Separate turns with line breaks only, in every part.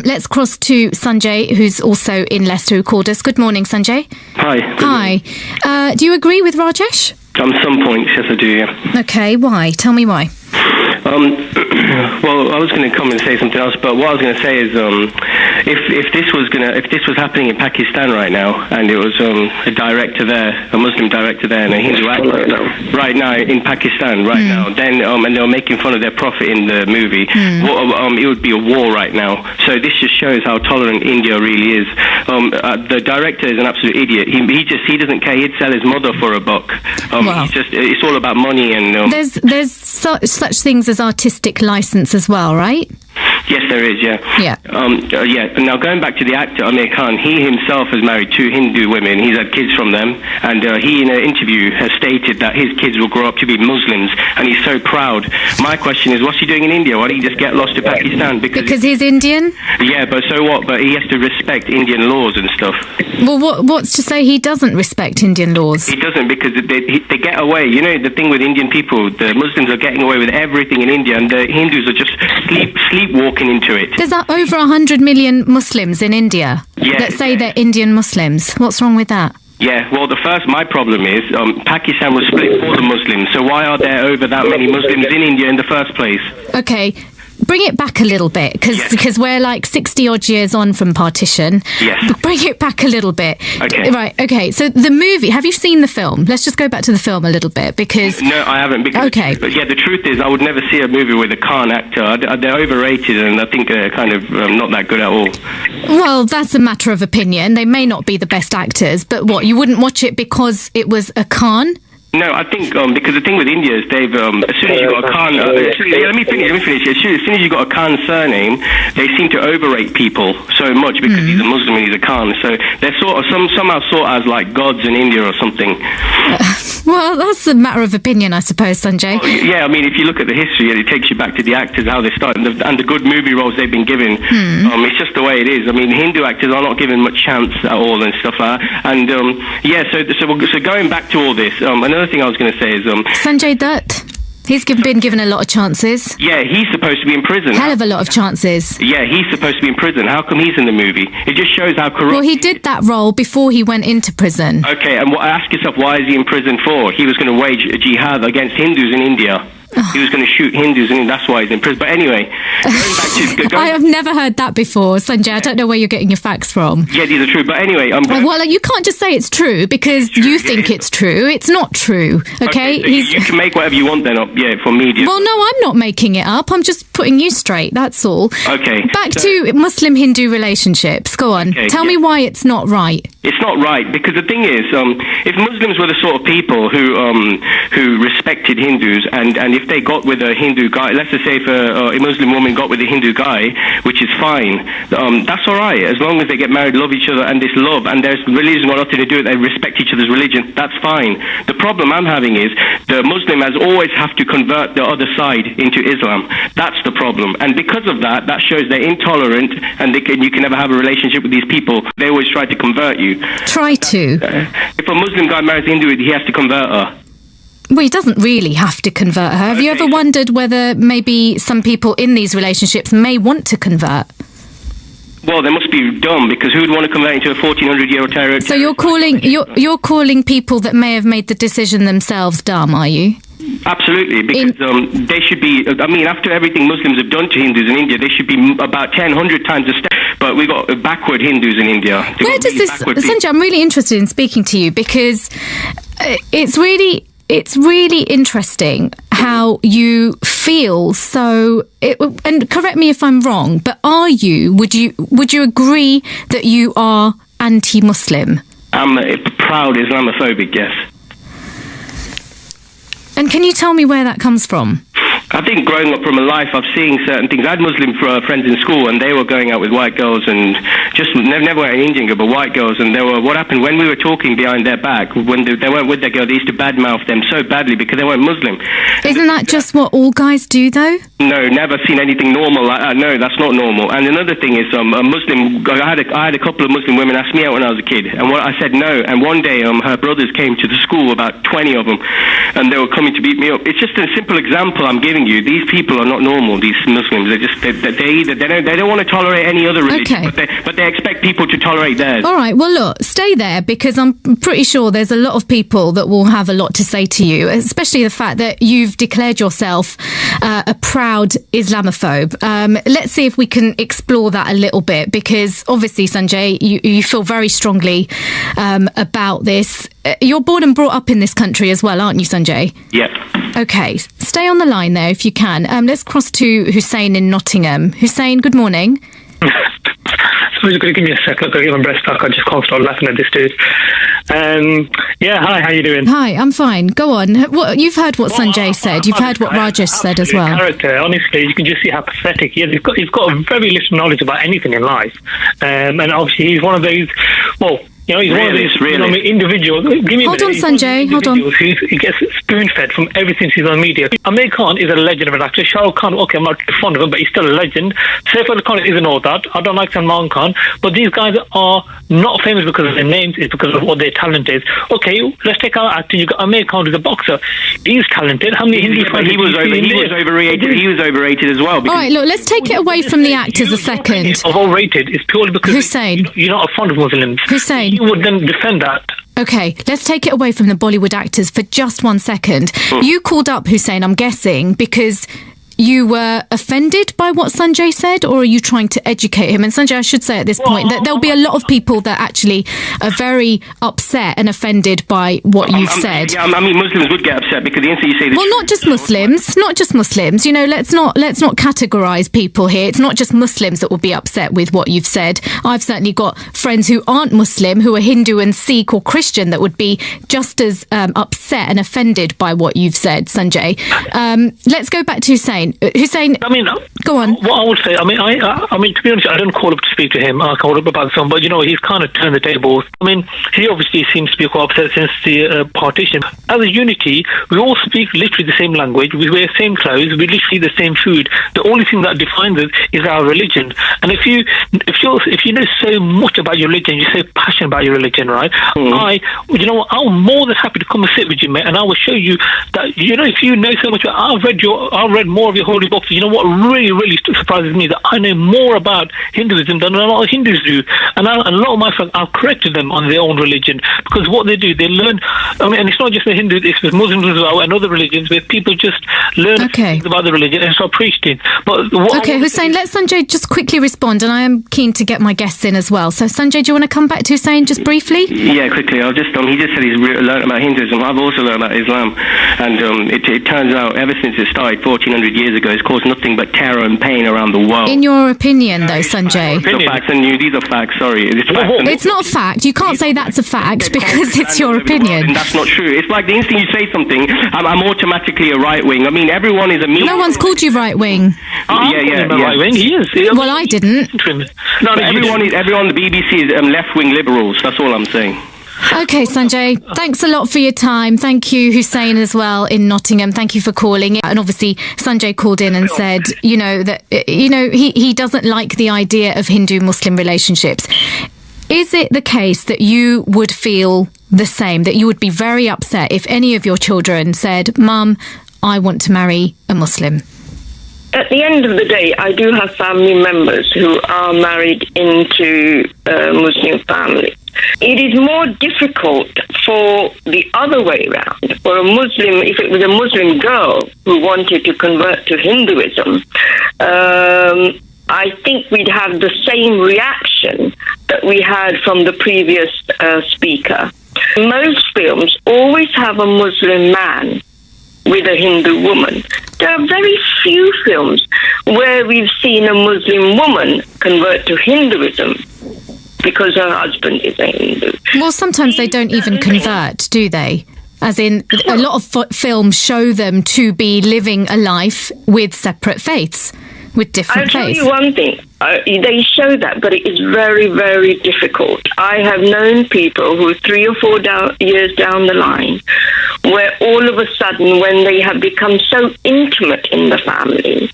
Let's cross to Sanjay, who's also in Leicester, who called us. Good morning, Sanjay.
Hi.
Hi. Do you agree with Rajesh?
On some points, yes, I do, yeah.
Okay, why? Tell me why.
Well, I was going to come and say something else, but what I was going to say is, if this was happening in Pakistan right now, and it was a director there, a Muslim director there, and a Hindu actor right now in Pakistan now, then and they were making fun of their prophet in the movie, it would be a war right now. So this just shows how tolerant India really is. The director is an absolute idiot. He doesn't care. He'd sell his mother for a buck. It's all about money and.
There's such things as artistic license as well, right?
Yes, there is, yeah.
Yeah.
Now, going back to the actor, Amir Khan, he himself has married 2 Hindu women. He's had kids from them. And he, in an interview, has stated that his kids will grow up to be Muslims. And he's so proud. My question is, what's he doing in India? Why don't you just get lost to Pakistan?
Because he's Indian?
Yeah, but so what? But he has to respect Indian laws and stuff.
Well, what's to say he doesn't respect Indian laws?
He doesn't, because they get away. You know, the thing with Indian people, the Muslims are getting away with everything in India, and the Hindus are just sleepwalking into it.
There's over 100 million Muslims in India that say they're Indian Muslims. What's wrong with that?
Yeah, well, my problem is Pakistan was split for the Muslims, so why are there over that many Muslims in India in the first place?
Okay. Bring it back a little bit, because we're like 60 odd years on from partition.
Yes.
Bring it back a little bit.
Okay.
Right, okay. So the movie, have you seen the film? Let's just go back to the film a little bit, because...
No, I haven't.
Okay.
But yeah, the truth is I would never see a movie with a Khan actor. They're overrated, and I think they're kind of not that good at all.
Well, that's a matter of opinion. They may not be the best actors, but what, you wouldn't watch it because it was a Khan?
No, I think because the thing with India is they've as soon as you got a Khan, let me finish. As soon as you got a Khan surname, they seem to overrate people so much because he's a Muslim and he's a Khan. So they're somehow as like gods in India or something.
Well, that's a matter of opinion, I suppose, Sanjay.
Well, yeah, I mean, if you look at the history, it takes you back to the actors, how they started, and the good movie roles they've been given. It's just the way it is. I mean, Hindu actors are not given much chance at all and stuff like that. And so going back to all this, another thing I was going to say is
Sanjay Dutt. He's been given a lot of chances.
Yeah, he's supposed to be in prison.
Hell of a lot of chances.
Yeah, he's supposed to be in prison. How come he's in the movie? It just shows how corrupt...
Well, he did that role before he went into prison.
Okay, and ask yourself, why is he in prison for? He was going to wage a jihad against Hindus in India. He was going to shoot Hindus, and that's why he's in prison. But anyway,
I have never heard that before, Sanjay. I don't know where you're getting your facts from.
Yeah, these are true. But anyway,
well, you can't just say it's true because you think it's true. It's not true. Okay,
so you can make whatever you want then up. Yeah, for media.
Well, no, I'm not making it up. I'm just putting you straight. That's all.
Okay.
Back to Muslim-Hindu relationships. Go on.
Okay,
Tell me why it's not right.
It's not right because the thing is, if Muslims were the sort of people who respected Hindus, and if they got with a Hindu guy, let's just say if a Muslim woman got with a Hindu guy, which is fine, that's all right as long as they get married, love each other, and this love, and there's religion got nothing to do with it, they respect each other's religion, that's fine. The problem I'm having is the Muslim has always have to convert the other side into Islam. That's the problem, and because of that shows they're intolerant, and you can never have a relationship with these people. They always try to convert you.
Try to.
If a Muslim guy marries a Hindu, he has to convert her.
Well, he doesn't really have to convert her. Have you ever wondered whether maybe some people in these relationships may want to convert?
Well, they must be dumb, because who would want to convert into a 1400-year-old terror?
So you're calling people that may have made the decision themselves dumb, are you?
Absolutely, because they should be, I mean, after everything Muslims have done to Hindus in India, they should be about 100 times a step. But we've got backward Hindus in India.
Where does this... Sanjay, I'm really interested in speaking to you, because it's really interesting how you feel so... and correct me if I'm wrong, but would you agree that you are anti-Muslim?
I'm a proud Islamophobic, yes.
And can you tell me where that comes from?
I think growing up from a life, I've seen certain things. I had Muslim friends in school, and they were going out with white girls, and just never were in Indian, but white girls. And what happened when we were talking behind their back, when they weren't with their girl, they used to badmouth them so badly because they weren't Muslim.
Isn't that just what all guys do, though?
No, never seen anything normal like that. No, that's not normal. And another thing is, a Muslim. I had a couple of Muslim women ask me out when I was a kid, and I said no. And one day, her brothers came to the school, about 20 of them, and they were coming to beat me up. It's just a simple example I'm giving telling you, these people are not normal. These Muslims, they don't want to tolerate any other religion, but they expect people to tolerate theirs.
All right. Well, look, stay there, because I'm pretty sure there's a lot of people that will have a lot to say to you, especially the fact that you've declared yourself a proud Islamophobe. Let's see if we can explore that a little bit, because obviously, Sanjay, you feel very strongly about this. You're born and brought up in this country as well, aren't you, Sanjay?
Yep.
Okay, stay on the line there if you can. Let's cross to Hussein in Nottingham. Hussein, good morning.
So you're going to give me a second. I've got to get my breath back. I just can't stop laughing at this dude. Hi, how you doing?
Hi, I'm fine. Go on. You've heard what Sanjay said. You've heard what Rajesh said as well.
Character, honestly, you can just see how pathetic he is. He's got very little knowledge about anything in life. And obviously he's one of those, he's one of these individuals.
Hold on, Sanjay. Hold on.
He gets spoon-fed from everything he's on media. Amir Khan is a legend of an actor. Shah Rukh Khan, okay, I'm not fond of him, but he's still a legend. Saif Ali Khan isn't all that. I don't like Salman Khan. But these guys are not famous because of their names. It's because of what their talent is. Okay, let's take our acting. You've got Amir Khan, who's a boxer. He's talented. How many Hindu fighters?
He was overrated. He was overrated as well.
All right, look, let's take it away from the actors a second.
Overrated is purely because
Hussein,
you're not fond of Muslims.
Hussein,
you would then defend that.
Okay, let's take it away from the Bollywood actors for just 1 second. You called up Hussein, I'm guessing, because you were offended by what Sanjay said, or are you trying to educate him? And Sanjay, I should say at this point that there'll be a lot of people that actually are very upset and offended by what you've said.
Yeah, I mean, Muslims would get upset because the instant you say this.
Well, not just Muslims. You know, let's not categorise people here. It's not just Muslims that will be upset with what you've said. I've certainly got friends who aren't Muslim, who are Hindu and Sikh or Christian, that would be just as upset and offended by what you've said, Sanjay. Let's go back to Hussein. Hussein, go on.
What I would say, I mean, to be honest, I didn't call up to speak to him. I called up about the film, but he's kind of turned the tables. I mean, he obviously seems to be quite upset since the partition. As a unity, we all speak literally the same language. We wear the same clothes. We literally eat the same food. The only thing that defines us is our religion. And if you know so much about your religion, you're so passionate about your religion, right? I'm more than happy to come and sit with you, mate, and I will show you that. If you know so much, I've read more of your holy books. You know what really, really surprises me, that I know more about Hinduism than a lot of Hindus do. And a lot of my friends, I've corrected them on their own religion, because what they do, they learn. And it's not just the Hindus, it's with Muslims as well, and other religions, where people just learn things about the religion and start preaching. But
Hussein, let Sanjay just quickly respond, and I am keen to get my guests in as well. So Sanjay, do you want to come back to Hussein just briefly?
Yeah, quickly. He just said he's learned about Hinduism. I've also learned about Islam, and it turns out ever since it started 1400 years ago, it's caused nothing but terror and pain around the world.
In your opinion, though, Sanjay?
These are facts, and these are facts, sorry.
It's not a fact. You can't say that's a fact because it's your opinion.
And that's not true. It's like the instant you say something, I'm automatically a right-wing. I mean, everyone is a...
No one's called you right-wing.
Right-wing, he is.
Well, I didn't.
No, everyone on the BBC is left-wing liberals. That's all I'm saying.
Okay, Sanjay, thanks a lot for your time. Thank you, Hussein, as well in Nottingham. Thank you for calling. And obviously, Sanjay called in and said, he doesn't like the idea of Hindu-Muslim relationships. Is it the case that you would feel the same, that you would be very upset if any of your children said, Mum, I want to marry a Muslim?
At the end of the day, I do have family members who are married into Muslim families. It is more difficult for the other way around. For a Muslim, if it was a Muslim girl who wanted to convert to Hinduism, I think we'd have the same reaction that we had from the previous speaker. Most films always have a Muslim man with a Hindu woman. There are very few films where we've seen a Muslim woman convert to Hinduism because her husband is a Hindu.
Well, sometimes they don't even convert, do they? As in, a lot of films show them to be living a life with separate faiths, with different faiths.
I'll tell you one thing. They show that, but it is very, very difficult. I have known people who 3 or 4 years down the line, where all of a sudden, when they have become so intimate in the family,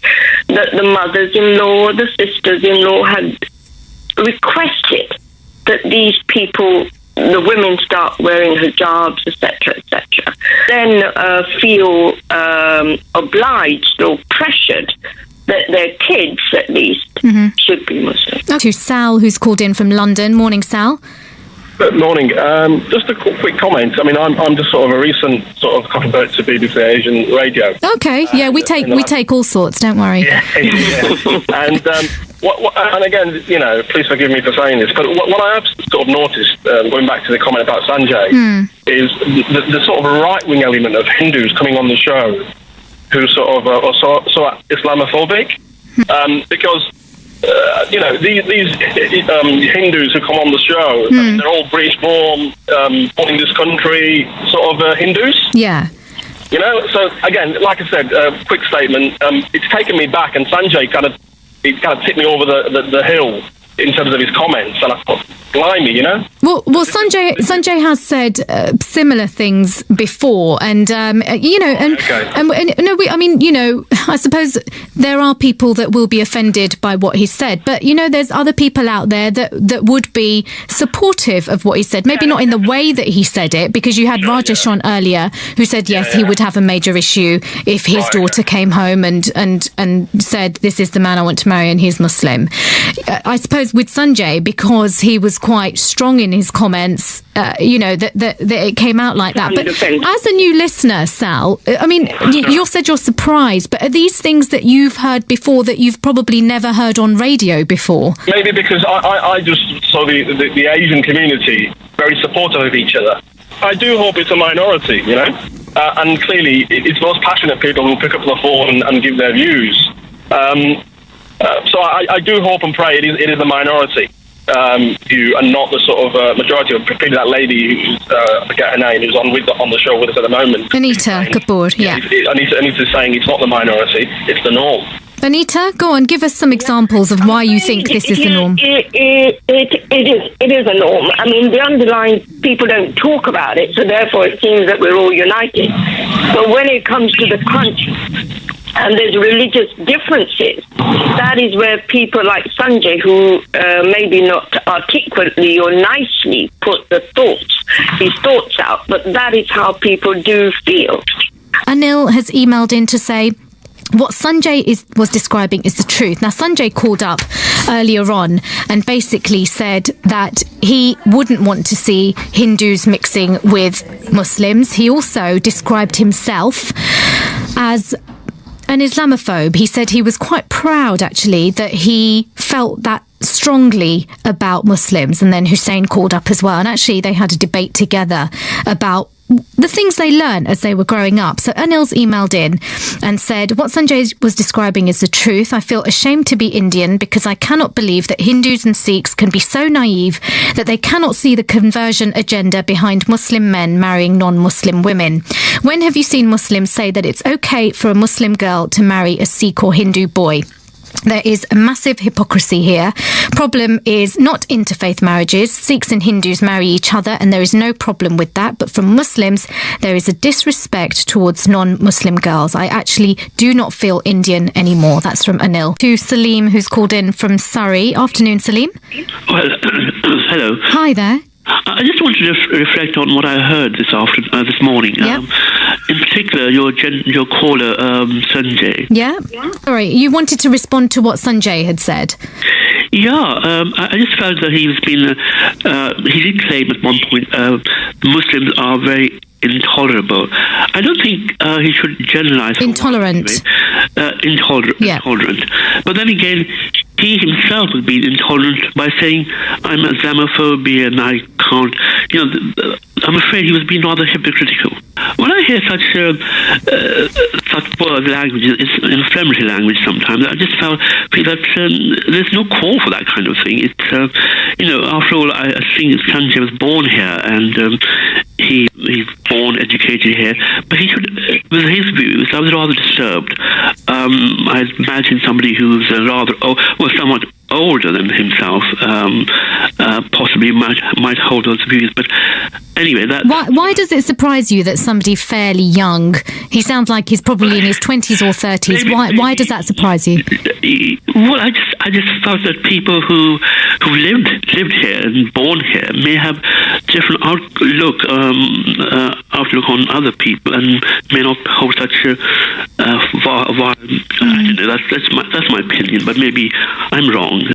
that the mothers-in-law, the sisters-in-law had requested that these people the women start wearing hijabs, etc., etc., then feel obliged or pressured that their kids, at least, should be Muslim.
To Sal, who's called in from London. Morning, Sal.
Good morning. Just a quick comment. I mean, I'm just sort of a recent sort of convert to BBC Asian radio.
Okay, yeah, we take all sorts. Don't worry.
Yeah. And and again, you know, please forgive me for saying this, but what I have sort of noticed, going back to the comment about Sanjay, is the sort of right-wing element of Hindus coming on the show who sort of are so Islamophobic, because. You know, these Hindus who come on the show, I mean, they're all British-born, born in this country, sort of Hindus.
Yeah.
You know, so again, like I said, quick statement. It's taken me back, and Sanjay kind of tipped me over the hill in terms of his comments, and I thought, blimey, you know.
Well, Sanjay has said similar things before, and you know, I mean, you know, I suppose there are people that will be offended by what he said, but you know, there's other people out there that would be supportive of what he said. Maybe not in the way that he said it, because you had Rajesh on earlier who said yes, he would have a major issue if his daughter came home and said, "This is the man I want to marry, and he's Muslim." I suppose with Sanjay, because he was quite strong in his comments, you know, that it came out like that. But as a new listener, Sal, I mean, you said you're surprised, but are these things that you've heard before that you've probably never heard on radio before?
Maybe because I just saw the Asian community very supportive of each other. I do hope it's a minority, you know, and clearly it's those passionate people who pick up the phone and give their views. So I do hope and pray it is a minority view and not the sort of majority of particularly that lady who's I forget her name, who's on the show with us at the moment.
Anita Kapoor, yeah.
Anita's saying it's not the minority, it's the norm.
Anita, go on, give us some examples of why you think this is the norm.
It is a norm. I mean, the underlying people don't talk about it, so therefore it seems that we're all united. But when it comes to the crunch, and there's religious differences, that is where people like Sanjay, who maybe not articulately or nicely put his thoughts out, but that is how people do feel.
Anil has emailed in to say, what Sanjay was describing is the truth. Now, Sanjay called up earlier on and basically said that he wouldn't want to see Hindus mixing with Muslims. He also described himself as an Islamophobe. He said he was quite proud, actually, that he felt that strongly about Muslims. And then Hussein called up as well. And actually, they had a debate together about the things they learned as they were growing up. So Anil's emailed in and said, what Sanjay was describing is the truth. I feel ashamed to be Indian because I cannot believe that Hindus and Sikhs can be so naive that they cannot see the conversion agenda behind Muslim men marrying non-Muslim women. When have you seen Muslims say that it's okay for a Muslim girl to marry a Sikh or Hindu boy? There is a massive hypocrisy here. Problem is not interfaith marriages. Sikhs and Hindus marry each other and there is no problem with that. But from Muslims, there is a disrespect towards non-Muslim girls. I actually do not feel Indian anymore. That's from Anil. To Salim, who's called in from Surrey. Afternoon, Salim.
Well, hello.
Hi there.
I just wanted to reflect on what I heard this morning.
Yep.
In particular, your caller, Sanjay.
Yeah? Sorry, you wanted to respond to what Sanjay had said.
Yeah, I just felt that he did claim at one point Muslims are very intolerable. I don't think he should generalize.
Intolerant.
Intolerant. But then again, he himself would be intolerant by saying, I'm Islamophobia and I can't, I'm afraid he was being rather hypocritical. When I hear such word language, it's inflammatory language sometimes, I just feel that there's no call for that kind of thing. It's, after all, I think Sanjay was born here and he's born, educated here, but he should, with his views, I was rather disturbed. I imagine somebody who's somewhat older than himself, possibly possibly might hold those views. But anyway,
why does it surprise you that somebody fairly young, he sounds like he's probably in his 20s or 30s, why does that surprise you?
Well, I just thought that people who lived here and born here may have different outlook on other people and may not hold such a I don't know, that's my opinion, but maybe I'm wrong.